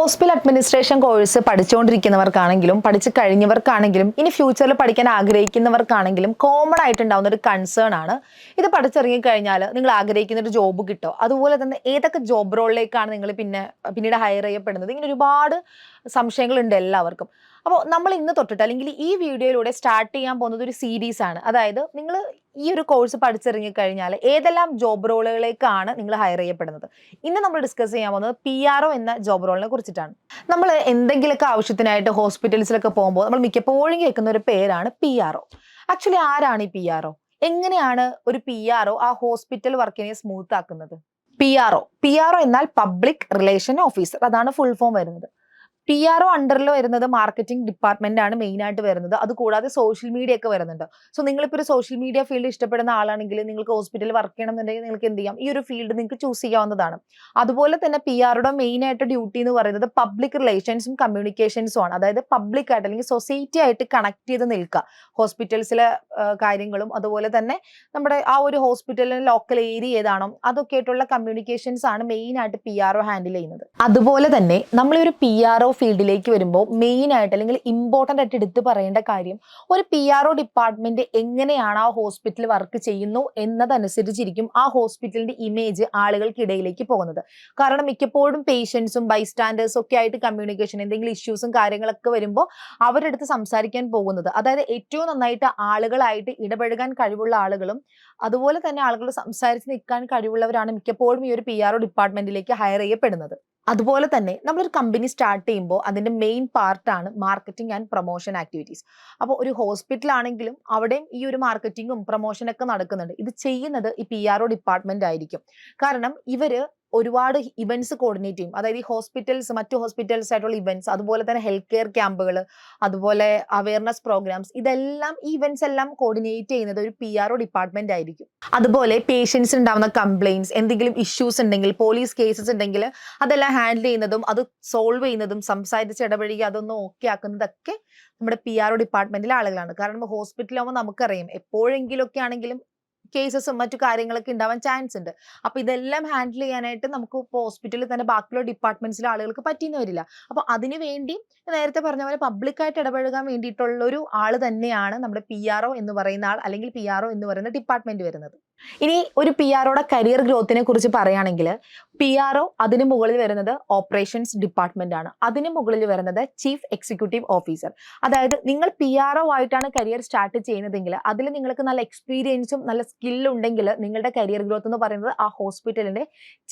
Hospital administration course പഠിച്ചുകൊണ്ടിരിക്കുന്നവർക്കാണെങ്കിലും പഠിച്ചു കഴിഞ്ഞവർക്കാണെങ്കിലും ഇനി ഫ്യൂച്ചറിൽ പഠിക്കാൻ ആഗ്രഹിക്കുന്നവർക്കാണെങ്കിലും കോമൺ ആയിട്ടുണ്ടാവുന്ന ഒരു കൺസേൺ ആണ് ഇത് പഠിച്ചിറങ്ങി കഴിഞ്ഞാൽ നിങ്ങൾ ആഗ്രഹിക്കുന്ന ഒരു ജോബ് കിട്ടോ, അതുപോലെ തന്നെ ഏതൊക്കെ ജോബ് റോളിലേക്കാണ് നിങ്ങൾ പിന്നീട് ഹയർ ചെയ്യപ്പെടുന്നത്, ഇങ്ങനെ ഒരുപാട് സംശയങ്ങളുണ്ട് എല്ലാവർക്കും. അപ്പോൾ നമ്മൾ ഇന്ന് തൊട്ടിട്ട് അല്ലെങ്കിൽ ഈ വീഡിയോയിലൂടെ സ്റ്റാർട്ട് ചെയ്യാൻ പോകുന്നത് ഒരു സീരീസ് ആണ്. അതായത് നിങ്ങൾ ഈ ഒരു കോഴ്സ് പഠിച്ചിറങ്ങി കഴിഞ്ഞാൽ ഏതെല്ലാം ജോബ് റോളുകളിലേക്കാണ് നിങ്ങൾ ഹയർ ചെയ്യപ്പെടുന്നത്. ഇന്ന് നമ്മൾ ഡിസ്കസ് ചെയ്യാൻ പോകുന്നത് PRO എന്ന ജോബ് റോളിനെ കുറിച്ചിട്ടാണ്. നമ്മൾ എന്തെങ്കിലുമൊക്കെ ആവശ്യത്തിനായിട്ട് ഹോസ്പിറ്റൽസിലൊക്കെ പോകുമ്പോൾ നമ്മൾ മിക്കപ്പോഴും കേൾക്കുന്ന ഒരു പേരാണ് PRO. ആക്ച്വലി ആരാണ് ഈ PRO? എങ്ങനെയാണ് ഒരു PRO ആ ഹോസ്പിറ്റൽ വർക്കിനെ സ്മൂത്ത് ആക്കുന്നത്? PRO എന്നാൽ പബ്ലിക് റിലേഷൻ ഓഫീസർ, അതാണ് ഫുൾ ഫോം വരുന്നത്. PRO അണ്ടറിൽ വരുന്നത് മാർക്കറ്റിംഗ് ഡിപ്പാർട്ട്മെന്റ് ആണ് മെയിൻ ആയിട്ട് വരുന്നത്. അതുകൂടാതെ സോഷ്യൽ മീഡിയ ഒക്കെ വരുന്നുണ്ട്. സോ നിങ്ങളിപ്പോൾ ഒരു സോഷ്യൽ മീഡിയ ഫീൽഡ് ഇഷ്ടപ്പെടുന്ന ആളാണെങ്കിൽ നിങ്ങൾക്ക് ഹോസ്പിറ്റലിൽ വർക്ക് ചെയ്യണം എന്നുണ്ടെങ്കിൽ നിങ്ങൾക്ക് എന്ത് ചെയ്യാം, ഈ ഒരു ഫീൽഡ് നിങ്ങൾക്ക് ചൂസ് ചെയ്യാവുന്നതാണ്. അതുപോലെ തന്നെ PROയുടെ മെയിൻ ആയിട്ട് ഡ്യൂട്ടി എന്ന് പറയുന്നത് പബ്ലിക് റിലേഷൻസും കമ്മ്യൂണിക്കേഷൻസും ആണ്. അതായത് പബ്ലിക് ആയിട്ട് അല്ലെങ്കിൽ സൊസൈറ്റി ആയിട്ട് കണക്ട് ചെയ്ത് നിൽക്കുക. ഹോസ്പിറ്റൽസിലെ കാര്യങ്ങളും അതുപോലെ തന്നെ നമ്മുടെ ആ ഒരു ഹോസ്പിറ്റലിലെ ലോക്കൽ ഏരിയ ഏതാണോ അതൊക്കെ ആയിട്ടുള്ള കമ്മ്യൂണിക്കേഷൻസ് ആണ് മെയിൻ ആയിട്ട് PRO ഹാൻഡിൽ ചെയ്യുന്നത്. അതുപോലെ തന്നെ നമ്മൾ ഒരു PRO ഫീൽഡിലേക്ക് വരുമ്പോൾ മെയിൻ ആയിട്ട് അല്ലെങ്കിൽ ഇമ്പോർട്ടൻ്റ് ആയിട്ട് എടുത്ത് പറയേണ്ട കാര്യം, ഒരു PRO ഡിപ്പാർട്ട്മെന്റ് എങ്ങനെയാണ് ആ ഹോസ്പിറ്റൽ വർക്ക് ചെയ്യുന്നു എന്നതനുസരിച്ചിരിക്കും ആ ഹോസ്പിറ്റലിന്റെ ഇമേജ് ആളുകൾക്കിടയിലേക്ക് പോകുന്നത്. കാരണം മിക്കപ്പോഴും പേഷ്യൻസും ബൈസ്റ്റാൻഡേഴ്സും ഒക്കെ ആയിട്ട് കമ്മ്യൂണിക്കേഷൻ എന്തെങ്കിലും ഇഷ്യൂസും കാര്യങ്ങളൊക്കെ വരുമ്പോൾ അവരുടെ അടുത്ത് സംസാരിക്കാൻ പോകുന്നത്, അതായത് ഏറ്റവും നന്നായിട്ട് ആളുകളായിട്ട് ഇടപഴകാൻ കഴിവുള്ള ആളുകളും അതുപോലെ തന്നെ ആളുകൾ സംസാരിച്ച് നിൽക്കാൻ കഴിവുള്ളവരാണ് മിക്കപ്പോഴും ഈ ഒരു PRO ഡിപ്പാർട്ട്മെന്റിലേക്ക് ഹയർ ചെയ്യപ്പെടുന്നത്. അതുപോലെ തന്നെ നമ്മളൊരു കമ്പനി സ്റ്റാർട്ട് ചെയ്യുമ്പോൾ അതിന്റെ മെയിൻ പാർട്ടാണ് മാർക്കറ്റിംഗ് ആൻഡ് പ്രൊമോഷൻ ആക്ടിവിറ്റീസ്. അപ്പോൾ ഒരു ഹോസ്പിറ്റൽ ആണെങ്കിലും അവിടെയും ഈ ഒരു മാർക്കറ്റിംഗും പ്രൊമോഷനൊക്കെ നടക്കുന്നുണ്ട്. ഇത് ചെയ്യുന്നത് ഈ PRO ഡിപ്പാർട്ട്മെന്റ് ആയിരിക്കും. കാരണം ഇവര് ഒരുപാട് ഇവന്റ്സ് കോർഡിനേറ്റ് ചെയ്യും. അതായത് ഈ ഹോസ്പിറ്റൽസ് മറ്റു ഹോസ്പിറ്റൽസ് ആയിട്ടുള്ള ഇവന്റ്സ്, അതുപോലെ തന്നെ ഹെൽത്ത് കെയർ ക്യാമ്പുകൾ, അതുപോലെ അവയർനെസ് പ്രോഗ്രാംസ്, ഇതെല്ലാം ഈ ഇവന്റ്സ് എല്ലാം കോർഡിനേറ്റ് ചെയ്യുന്നത് ഒരു PRO ഡിപ്പാർട്ട്മെന്റ് ആയിരിക്കും. അതുപോലെ പേഷ്യൻസ് ഉണ്ടാവുന്ന കംപ്ലയിൻസ്, എന്തെങ്കിലും ഇഷ്യൂസ് ഉണ്ടെങ്കിൽ, പോലീസ് കേസസ് ഉണ്ടെങ്കിൽ അതെല്ലാം ഹാൻഡിൽ ചെയ്യുന്നതും അത് സോൾവ് ചെയ്യുന്നതും സംസാരിച്ച് ഇടപഴകി അതൊന്നും ഓക്കെ ആക്കുന്നതൊക്കെ നമ്മുടെ PRO ഡിപ്പാർട്ട്മെന്റിലെ ആളുകളാണ്. കാരണം ഹോസ്പിറ്റലാകുമ്പോൾ നമുക്കറിയാം എപ്പോഴെങ്കിലും ഒക്കെ ആണെങ്കിലും കേസസും മറ്റു കാര്യങ്ങളൊക്കെ ഉണ്ടാവാൻ ചാൻസ് ഉണ്ട്. അപ്പൊ ഇതെല്ലാം ഹാൻഡിൽ ചെയ്യാനായിട്ട് നമുക്ക് ഹോസ്പിറ്റലിൽ തന്നെ ബാക്കിയുള്ള ഡിപ്പാർട്ട്മെന്റ്സിലെ ആളുകൾക്ക് പറ്റിയെന്ന് വരില്ല. അപ്പൊ അതിനു വേണ്ടി നേരത്തെ പറഞ്ഞ പോലെ പബ്ലിക്കായിട്ട് ഇടപഴകാൻ വേണ്ടിയിട്ടുള്ള ഒരു ആള് തന്നെയാണ് നമ്മുടെ PRO എന്ന് പറയുന്ന ആൾ, അല്ലെങ്കിൽ PRO എന്ന് പറയുന്ന ഡിപ്പാർട്ട്മെന്റ് വരുന്നത്. ഇനി ഒരു PROയുടെ കരിയർ ഗ്രോത്തിനെ കുറിച്ച് പറയുകയാണെങ്കിൽ PRO അതിന് മുകളിൽ വരുന്നത് ഓപ്പറേഷൻസ് ഡിപ്പാർട്ട്മെന്റ് ആണ്. അതിന് മുകളിൽ വരുന്നത് ചീഫ് എക്സിക്യൂട്ടീവ് ഓഫീസർ. അതായത് നിങ്ങൾ PRO ആയിട്ടാണ് കരിയർ സ്റ്റാർട്ട് ചെയ്യുന്നതെങ്കിൽ അതിൽ നിങ്ങൾക്ക് നല്ല എക്സ്പീരിയൻസും നല്ല സ്കില്ലും ഉണ്ടെങ്കിൽ നിങ്ങളുടെ കരിയർ ഗ്രോത്ത് എന്ന് പറയുന്നത് ആ ഹോസ്പിറ്റലിന്റെ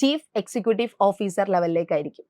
ചീഫ് എക്സിക്യൂട്ടീവ് ഓഫീസർ ലെവലിലേക്കായിരിക്കും.